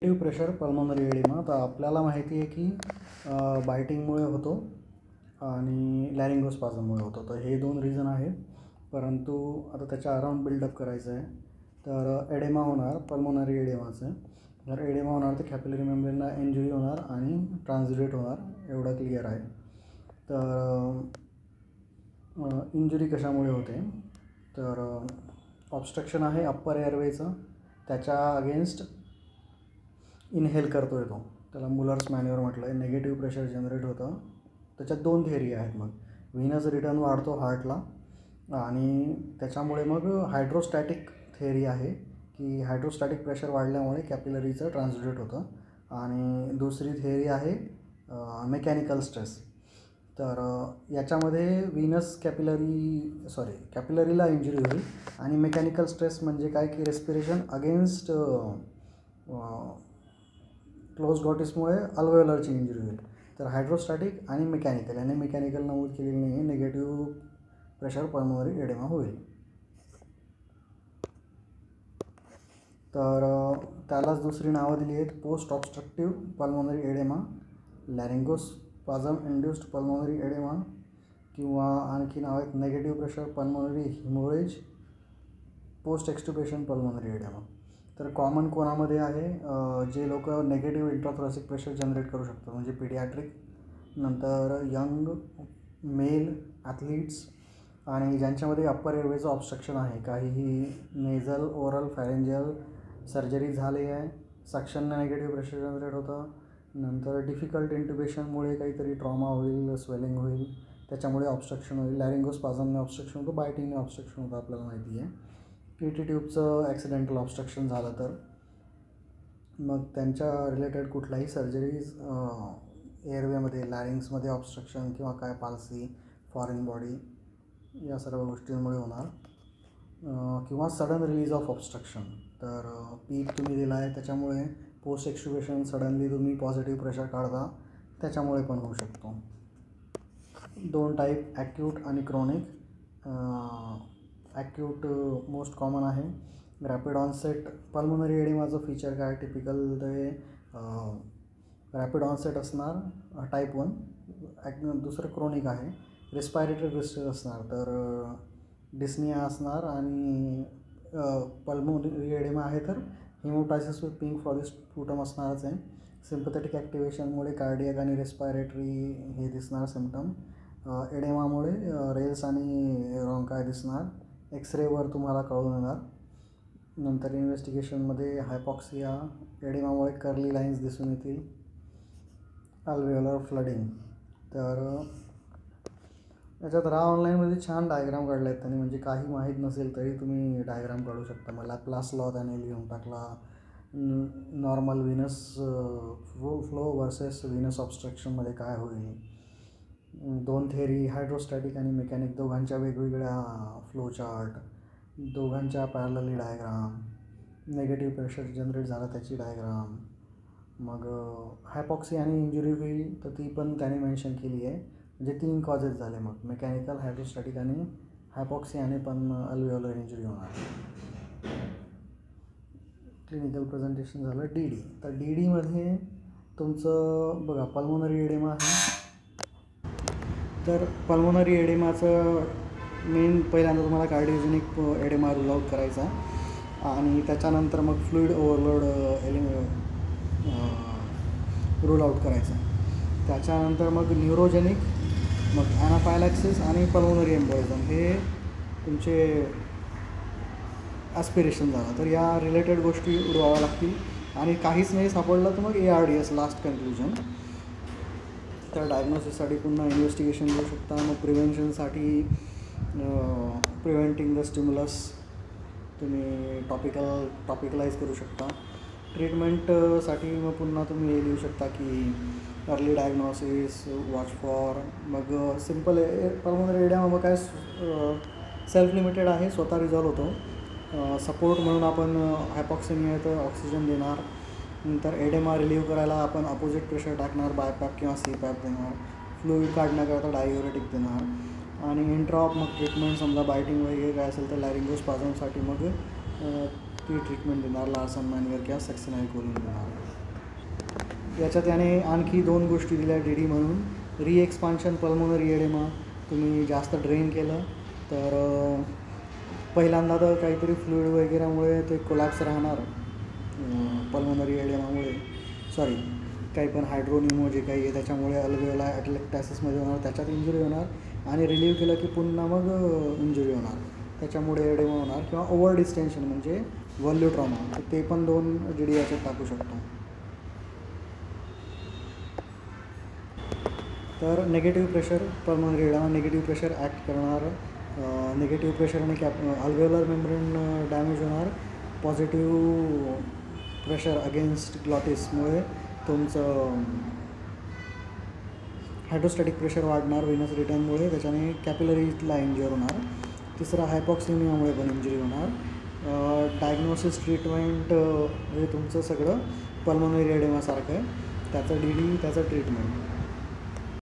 Negative pressure pulmonary oedema. तर आपल्याला माहिती आहे की बायटिंगमुळे होतो आणि लॅरिंगोस्पाझममुळे होतो. तर हे दोन रिझन आहेत, परंतु आता त्याच्या अराउंड बिल्डअप करायचं आहे. तर एडेमा होणार पल्मोनरी एडेमाचं. जर एडेमा होणार तर कॅपिलरी मेम्ब्रेनला इंजुरी होणार आणि ट्रान्सुरेट होणार, एवढं क्लिअर आहे. तर इंजुरी कशामुळे होते, तर ऑब्स्ट्रक्शन आहे अप्पर एअरवेचं, त्याच्या अगेन्स्ट इनहेल करतो येतो, त्याला मुलर्स मॅन्युअर म्हटलं आहे. निगेटिव्ह प्रेशर जनरेट होतं. त्याच्यात दोन थिअरी आहेत. मग व्हीनस रिटर्न वाढतो हार्टला आणि त्याच्यामुळे मग हायड्रोस्टॅटिक थिअरी आहे की हायड्रोस्टॅटिक प्रेशर वाढल्यामुळे कॅपिलरीचं ट्रान्सलेट होतं. आणि दुसरी थिअरी आहे मेकॅनिकल स्ट्रेस. तर याच्यामध्ये व्हीनस कॅपिलरीला इंजुरी होईल आणि मेकॅनिकल स्ट्रेस म्हणजे काय की रेस्पिरेशन अगेन्स्ट क्लोज गॉटिसमुळे अल्व्हेओलरची इंजुरी होईल. तर हायड्रोस्टॅटिक आणि मेकॅनिकल, याने मेकॅनिकल नमूद केलेली नाही आहे. निगेटिव्ह प्रेशर पल्मोनरी एडेमा होईल. तर त्यालाच दुसरी नावं दिली आहेत, post obstructive pulmonary oedema, laryngospasm induced pulmonary oedema, किंवा आणखी नाव आहेत negative pressure pulmonary haemorrhage, post extubation pulmonary oedema. तर कॉमन कोणामध्ये आहे, जे लोक नेगेटिव्ह इंट्राथोरॅसिक प्रेशर जनरेट करू शकतात, म्हणजे पिडियाट्रिक, नंतर यंग मेल ॲथलीट्स, आणि ज्यांच्यामध्ये अप्पर एअरवेचं ऑब्स्ट्रक्शन आहे, काहीही नेझल, ओरल, फॅरेंजियल सर्जरी झाली आहे, सक्शनने निगेटिव्ह प्रेशर जनरेट होतं, नंतर डिफिकल्ट इंट्युबेशनमुळे काहीतरी ट्रॉमा होईल, स्वेलिंग होईल, त्याच्यामुळे ऑब्स्ट्रक्शन होईल. लॅरिंगोस्पाझमने ऑब्स्ट्रक्शन होतं, बायटिंगने ऑब्स्ट्रक्शन होतं, आपल्याला माहिती आहे. पीटी ट्यूबचं ॲक्सिडेंटल ऑब्स्ट्रक्शन झालं तर मग त्यांच्या रिलेटेड कुठलाही सर्जरीज एअरवेमध्ये, लॅरिंग्समध्ये ऑब्स्ट्रक्शन किंवा काय पाल्सी, फॉरेन बॉडी, या सर्व गोष्टींमुळे होणार. किंवा सडन रिलीज ऑफ ऑब्स्ट्रक्शन. तर पीक तुम्ही दिला आहे त्याच्यामुळे पोस्ट एक्स्टुबेशन सडनली तुम्ही पॉझिटिव्ह प्रेशर काढता, त्याच्यामुळे पण होऊ शकतो. दोन टाईप, ॲक्यूट आणि क्रॉनिक. ॲक्यूट मोस्ट कॉमन आहे. रॅपिड ऑनसेट पल्मोनरी एडिमाचं फीचर काय, टिपिकल ते रॅपिड ऑनसेट असणार, टाईप 1. दुसरं क्रॉनिक आहे, रिस्पायरेटरी डिस्ट्रेस असणार, तर डिस्निया असणार. आणि पल्मोनरी एडिमा आहे तर हिमोटायसिस विथ पिंक फ्लॉरिस स्पुटम असणारच आहे. सिम्पथेटिक ॲक्टिवेशनमुळे कार्डियक आणि रेस्पायरेटरी हे दिसणार सिम्पटम. एडेमामुळे रेल्स आणि रोंकाय दिसणार, एक्सरेवर तुम्हाला कळून येणार. नंतर इन्व्हेस्टिगेशनमध्ये हायपॉक्सिया, एडेमामुळे कर्ली लाईन्स दिसून येतील, अल्व्हेओलर फ्लडिंग. तर याच्यात ऑनलाईनमध्ये छान डायग्राम काढले आहेत त्यांनी, म्हणजे काही माहीत नसेल तरी तुम्ही डायग्राम काढू शकता. मला क्लास लॉ त्याने लिहून टाकला, normal venous flow versus venous ऑब्स्ट्रक्शनमध्ये काय होईल. दोन थेअरी, हायड्रोस्टॅटिक आणि मेकॅनिक, दोघांच्या वेगवेगळ्या फ्लो चार्ट, दोघांच्या parallelly diagram, negative pressure generate झाला त्याची डायग्राम. मग हायपॉक्सी आणि इंजुरी होईल तर ती पण त्याने मेन्शन केली आहे. म्हणजे 3 कॉजेस झाले, मग मेकॅनिकल, हायड्रोस्टॅटिक आणि हायपॉक्सी, आणि पण अल्व्हेओलर इंजुरी होणार. क्लिनिकल प्रेझेंटेशन झालं. DD. तर DDमध्ये तुमचं बघा, पल्मोनरी एडेमा आहे. तर पल्मोनरी एडेमाचं मेन पहिल्यांदा तुम्हाला कार्डिओजेनिक एडेमा रूल आउट करायचा, आणि त्याच्यानंतर मग फ्लुइड ओव्हरलोड रूल आउट करायचा. त्याच्यानंतर मग न्यूरोजेनिक, मग ॲनाफायलॅक्सिस आणि पल्मोनरी एम्बोलिझम, हे तुमचे ॲस्पिरेशन झालं. तर या रिलेटेड गोष्टी उडवाव्या लागतील, आणि काहीच नाही सापडलं तर मग ARDS लास्ट कन्क्लुजन. तर डायग्नोसिससाठी पुन्हा इन्व्हेस्टिगेशन देऊ शकता. मग प्रिव्हेन्शनसाठी प्रिव्हेंटिंग द स्टिम्युलस तुम्ही टॉपिकलाइज करू शकता. ट्रीटमेंटसाठी मग पुन्हा तुम्ही हे लिहू शकता की अर्ली डायग्नोसिस, वॉच फॉर. मग सिम्पल पल्मोनरी एडेमा मग काय सेल्फ लिमिटेड आहे, स्वतः रिझॉल्व होतो. सपोर्ट म्हणून आपण हायपॉक्सिमिया तर ऑक्सिजन देणार, नंतर एडेमा रिलीव्ह करायला आपण अपोजिट प्रेशर टाकणार, बायपॅप किंवा CPAP देणार, फ्लुइड काढण्याकरता डाययुरेटिक देणार, आणि इंट्रॉप मग ट्रीटमेंट समजा बायटिंग वगैरे काय असेल तर लॅरिंगोस्पाझमसाठी मग ती ट्रीटमेंट देणार, लार्सन मायनर किंवा सक्सेनायकोलिन देणार. याच्यात याने आणखी 2 गोष्टी दिल्या DD म्हणून. रिएक्सपान्शन पल्मोनरी एडेमा, तुम्ही जास्त ड्रेन केलं तर पहिल्यांदा तर काहीतरी फ्लुइड वगैरेमुळे ते कोलॅप्स राहणार पल्मोनरी एडेमामुळे, सॉरी काही पण हायड्रोनिमो जे काही आहे त्याच्यामुळे अल्वेओला ॲटलेक्टॅसिसमध्ये होणार, त्याच्यात इंजुरी होणार आणि रिलीव्ह केलं की पुन्हा मग इंजुरी होणार, त्याच्यामुळे एडेमा होणार. किंवा ओव्हर डिस्टेन्शन म्हणजे व्हॉल्यू ट्रॉमा, तर ते पण 2 DD याच्यात टाकू शकतो. तर negative pressure pulmonary oedema, negative pressure act करणार, निगेटिव्ह प्रेशरने अल्वेओलर मेम्ब्रेन डॅमेज होणार. पॉझिटिव्ह प्रेशर अगेन्स्ट ग्लॉटिसमुळे तुमचं हायड्रोस्टॅटिक प्रेशर वाढणार व्हेनस रिटर्नमुळे, त्याच्याने कॅपिलरीला इंज्युअर होणार. तिसरा हायपॉक्सिमियामुळे पण इंजुरी होणार. डायग्नोसिस ट्रीटमेंट हे तुमचं सगळं पल्मोनरी एडेमासारखं आहे, त्याचं DD त्याचं ट्रीटमेंट.